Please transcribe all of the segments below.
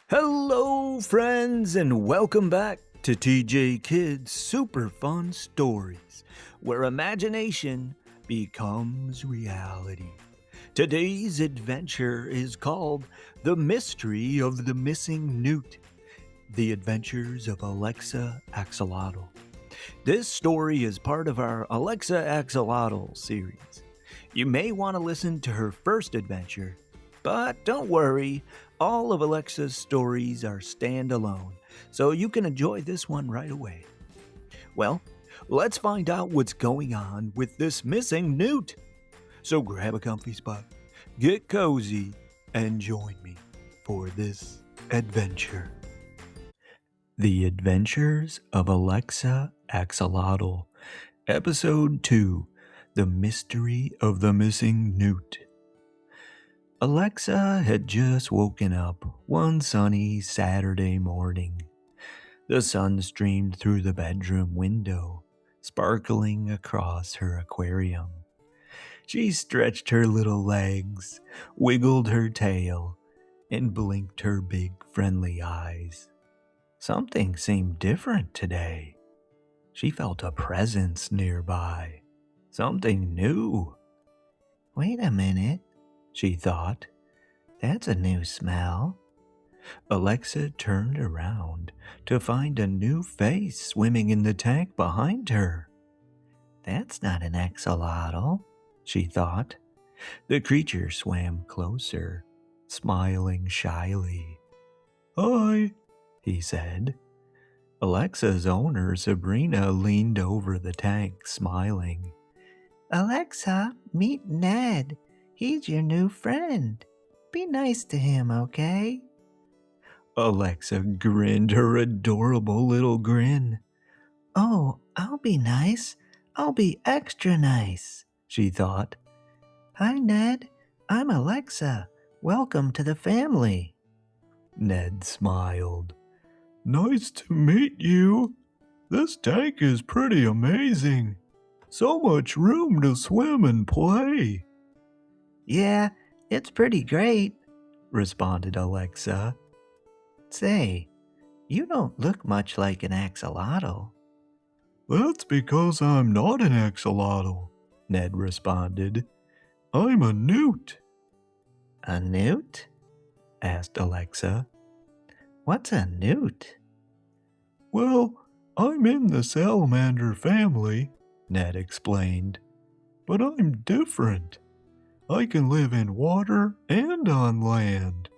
Hello, friends, and welcome back to TJKidz Super Fun Stories, where imagination becomes reality. Today's adventure is called The Mystery of the Missing Newt, The Adventures of Alexa Axolotl. This story is part of our Alexa Axolotl series. You may want to listen to her first adventure, but don't worry, all of Alexa's stories are standalone, so you can enjoy this one right away. Well, let's find out what's going on with this missing newt. So grab a comfy spot, get cozy, and join me for this adventure. The Adventures of Alexa Axolotl, Episode 2, The Mystery of the Missing Newt. Alexa had just woken up one sunny Saturday morning. The sun streamed through the bedroom window, sparkling across her aquarium. She stretched her little legs, wiggled her tail, and blinked her big friendly eyes. Something seemed different today. She felt a presence nearby. Something new. Wait a minute, she thought. That's a new smell. Alexa turned around to find a new face swimming in the tank behind her. That's not an axolotl, she thought. The creature swam closer, smiling shyly. Hi, he said. Alexa's owner, Sabrina, leaned over the tank, smiling. Alexa, meet Ned. He's your new friend. Be nice to him, okay? Alexa grinned her adorable little grin. Oh, I'll be nice. I'll be extra nice, she thought. Hi, Ned. I'm Alexa. Welcome to the family. Ned smiled. Nice to meet you. This tank is pretty amazing. So much room to swim and play. Yeah, it's pretty great, responded Alexa. Say, you don't look much like an axolotl. That's because I'm not an axolotl, Ned responded. I'm a newt. A newt? Asked Alexa. What's a newt? Well, I'm in the salamander family, Ned explained. But I'm different. I can live in water and on land.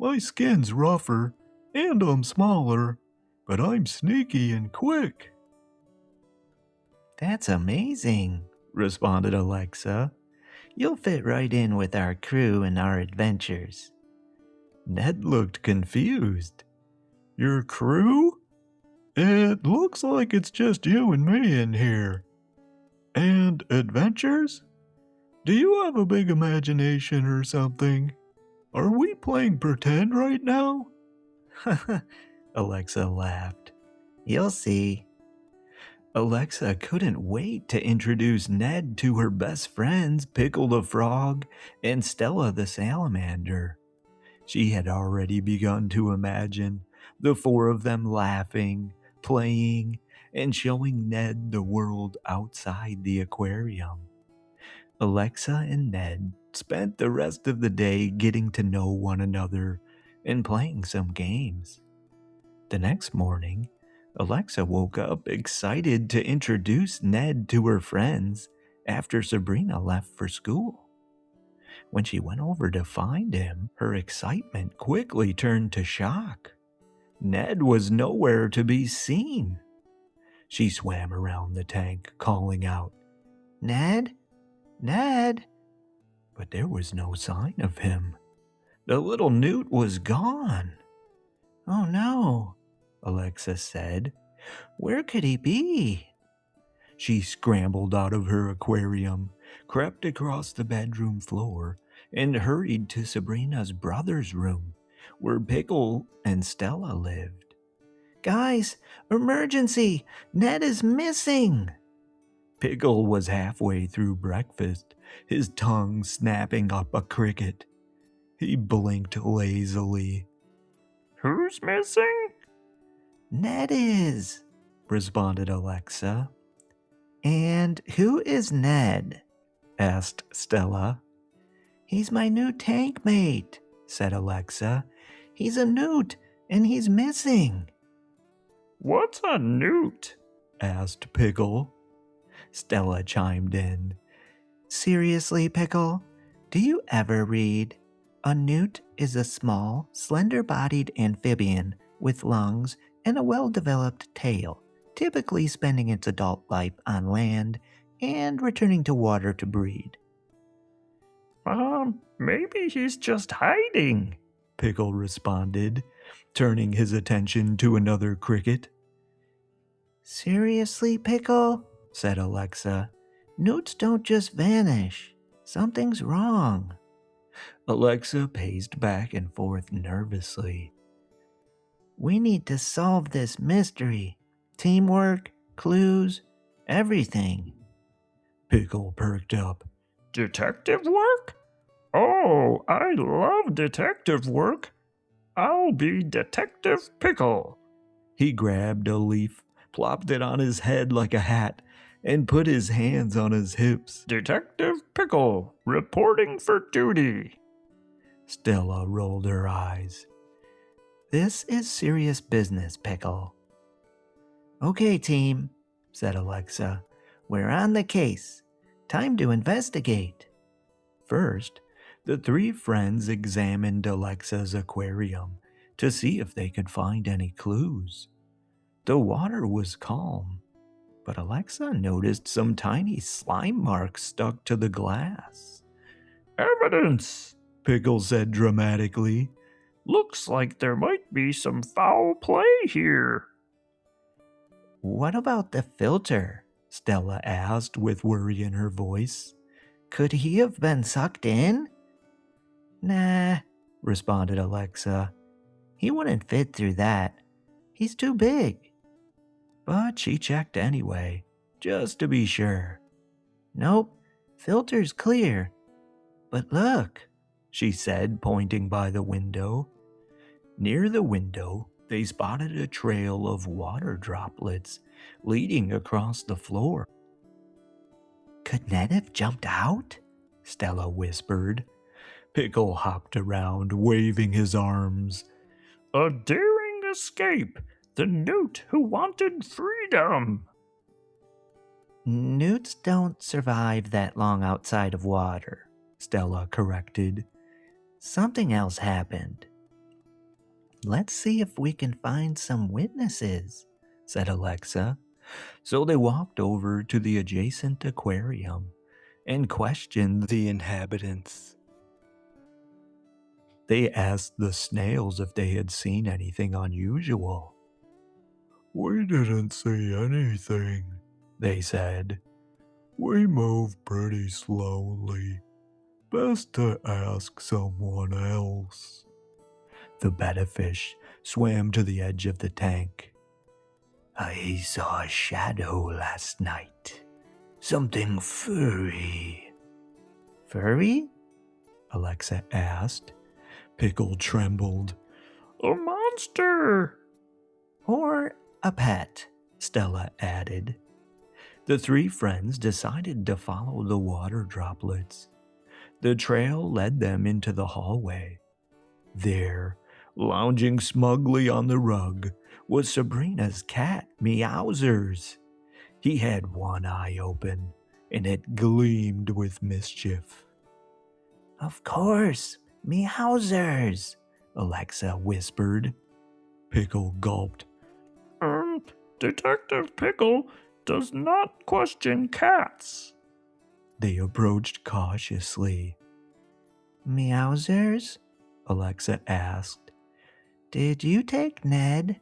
My skin's rougher and I'm smaller, but I'm sneaky and quick. That's amazing, responded Alexa. You'll fit right in with our crew and our adventures. Ned looked confused. Your crew? It looks like it's just you and me in here. And adventures? Do you have a big imagination or something? Are we playing pretend right now? Alexa laughed. You'll see. Alexa couldn't wait to introduce Ned to her best friends, Pickle the Frog and Stella the Salamander. She had already begun to imagine the four of them laughing, playing, and showing Ned the world outside the aquarium. Alexa and Ned spent the rest of the day getting to know one another and playing some games. The next morning, Alexa woke up excited to introduce Ned to her friends after Sabrina left for school. When she went over to find him, her excitement quickly turned to shock. Ned was nowhere to be seen. She swam around the tank, calling out, Ned? Ned? But there was no sign of him. The little newt was gone. Oh no, Alexa said. Where could he be? She scrambled out of her aquarium, crept across the bedroom floor, and hurried to Sabrina's brother's room, where Pickle and Stella lived. Guys, emergency! Ned is missing! Pickle was halfway through breakfast, his tongue snapping up a cricket. He blinked lazily. Who's missing? Ned is, responded Alexa. And who is Ned? Asked Stella. He's my new tank mate, said Alexa. He's a newt, and he's missing. What's a newt? Asked Pickle. Stella chimed in. Seriously, Pickle, do you ever read? A newt is a small, slender-bodied amphibian with lungs and a well-developed tail, typically spending its adult life on land and returning to water to breed. Maybe he's just hiding, Pickle responded, turning his attention to another cricket. Seriously, Pickle? Said Alexa. Newts don't just vanish. Something's wrong. Alexa paced back and forth nervously. We need to solve this mystery. Teamwork, clues, everything. Pickle perked up. Detective work? Oh, I love detective work. I'll be Detective Pickle. He grabbed a leaf, plopped it on his head like a hat, and put his hands on his hips. Detective Pickle, reporting for duty. Stella rolled her eyes. This is serious business, Pickle. Okay, team, said Alexa. We're on the case. Time to investigate. First, the three friends examined Alexa's aquarium to see if they could find any clues. The water was calm, but Alexa noticed some tiny slime marks stuck to the glass. Evidence, Pickle said dramatically. Looks like there might be some foul play here. What about the filter? Stella asked with worry in her voice. Could he have been sucked in? Nah, responded Alexa. He wouldn't fit through that. He's too big. But she checked anyway, just to be sure. Nope, filter's clear. But look, she said, pointing by the window. Near the window, they spotted a trail of water droplets leading across the floor. Could Ned have jumped out? Stella whispered. Pickle hopped around, waving his arms. A daring escape! The newt who wanted freedom! Newts don't survive that long outside of water, Stella corrected. Something else happened. Let's see if we can find some witnesses, said Alexa. So they walked over to the adjacent aquarium and questioned the inhabitants. They asked the snails if they had seen anything unusual. We didn't see anything, they said. We move pretty slowly. Best to ask someone else. The betta fish swam to the edge of the tank. I saw a shadow last night. Something furry. Furry? Alexa asked. Pickle trembled. A monster! Or a pet, Stella added. The three friends decided to follow the water droplets. The trail led them into the hallway. There, lounging smugly on the rug, was Sabrina's cat, Meowsers. He had one eye open, and it gleamed with mischief. Of course, Meowsers, Alexa whispered. Pickle gulped. Detective Pickle does not question cats. They approached cautiously. Meowsers? Alexa asked. Did you take Ned?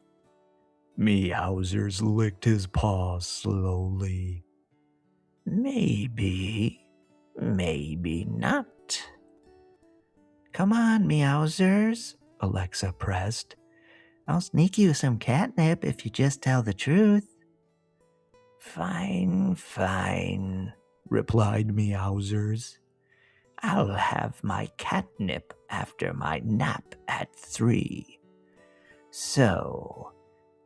Meowsers licked his paws slowly. Maybe, maybe not. Come on, Meowsers, Alexa pressed. I'll sneak you some catnip if you just tell the truth. Fine, fine, replied Meowsers. I'll have my catnip after my nap at 3. So,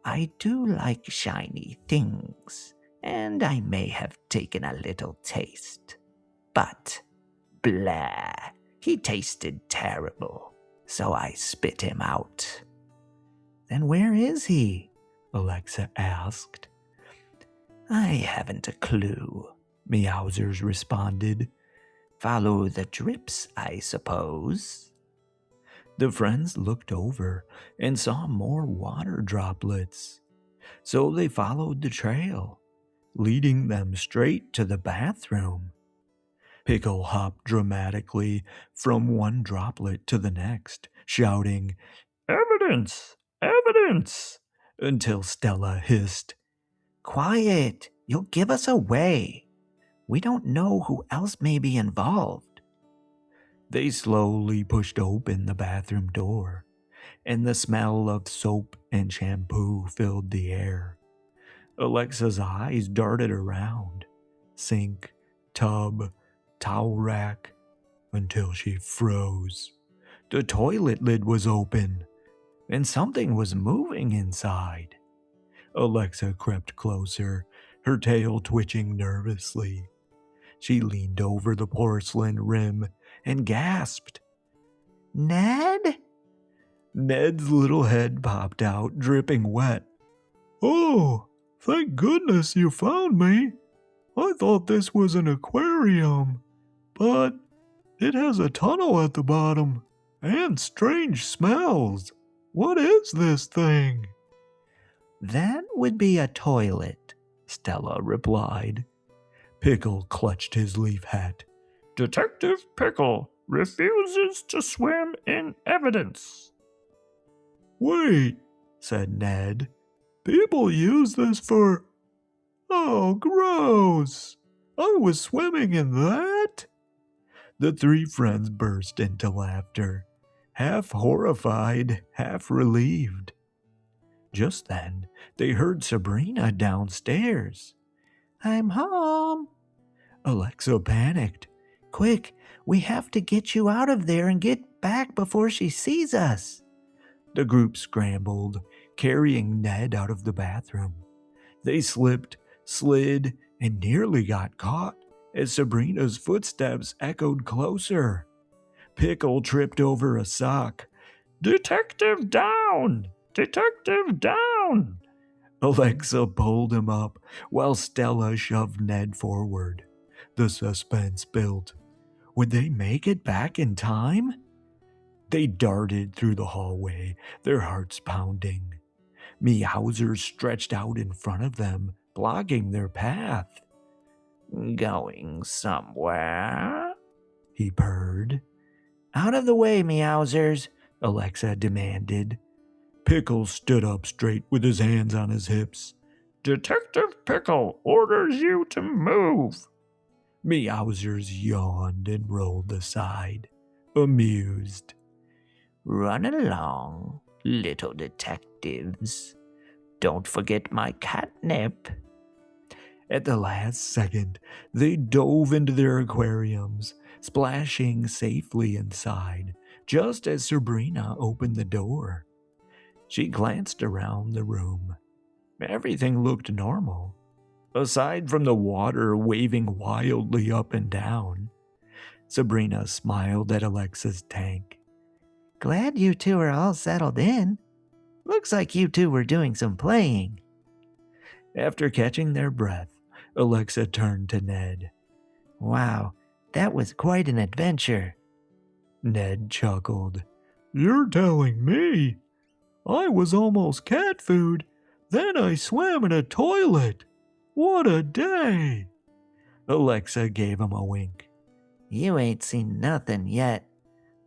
I do like shiny things, and I may have taken a little taste. But, blah, he tasted terrible, so I spit him out. Then where is he? Alexa asked. I haven't a clue, Meowsers responded. Follow the drips, I suppose. The friends looked over and saw more water droplets, so they followed the trail, leading them straight to the bathroom. Pickle hopped dramatically from one droplet to the next, shouting, Evidence! Evidence! until Stella hissed, Quiet! You'll give us away. We don't know who else may be involved. They slowly pushed open the bathroom door, and the smell of soap and shampoo filled the air. Alexa's eyes darted around, sink, tub, towel rack, until she froze. The toilet lid was open, and something was moving inside. Alexa crept closer, her tail twitching nervously. She leaned over the porcelain rim and gasped, Ned? Ned's little head popped out, dripping wet. Oh, thank goodness you found me. I thought this was an aquarium, but it has a tunnel at the bottom and strange smells. What is this thing? That would be a toilet, Stella replied. Pickle clutched his leaf hat. Detective Pickle refuses to swim in evidence. Wait, said Ned. People use this for... Oh, gross! I was swimming in that? The three friends burst into laughter, half horrified, half relieved. Just then, they heard Sabrina downstairs. I'm home. Alexa panicked. Quick, we have to get you out of there and get back before she sees us. The group scrambled, carrying Ned out of the bathroom. They slipped, slid, and nearly got caught as Sabrina's footsteps echoed closer. Pickle tripped over a sock. Detective down! Detective down! Alexa pulled him up while Stella shoved Ned forward. The suspense built. Would they make it back in time? They darted through the hallway, their hearts pounding. Meowsers stretched out in front of them, blocking their path. Going somewhere? He purred. Out of the way, Meowsers, Alexa demanded. Pickle stood up straight with his hands on his hips. Detective Pickle orders you to move. Meowsers yawned and rolled aside, amused. Run along, little detectives. Don't forget my catnip. At the last second, they dove into their aquariums, splashing safely inside, just as Sabrina opened the door. She glanced around the room. Everything looked normal, aside from the water waving wildly up and down. Sabrina smiled at Alexa's tank. Glad you two are all settled in. Looks like you two were doing some playing. After catching their breath, Alexa turned to Ned. Wow, that was quite an adventure. Ned chuckled. You're telling me? I was almost cat food, then I swam in a toilet. What a day! Alexa gave him a wink. You ain't seen nothing yet.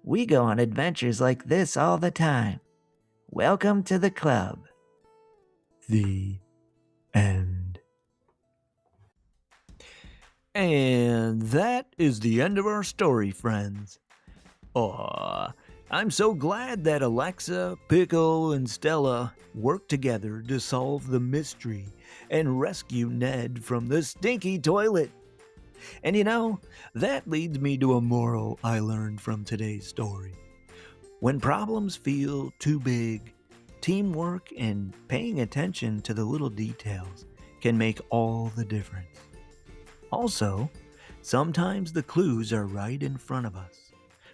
We go on adventures like this all the time. Welcome to the club. The end. And that is the end of our story, friends. Aw, I'm so glad that Alexa, Pickle, and Stella worked together to solve the mystery and rescue Ned from the stinky toilet. And you know, that leads me to a moral I learned from today's story. When problems feel too big, Teamwork and paying attention to the little details can make all the difference. Also, sometimes the clues are right in front of us.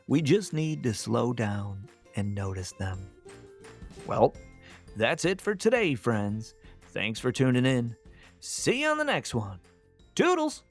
We just need to slow down and notice them. Well, that's it for today, friends. Thanks for tuning in. See you on the next one. Toodles!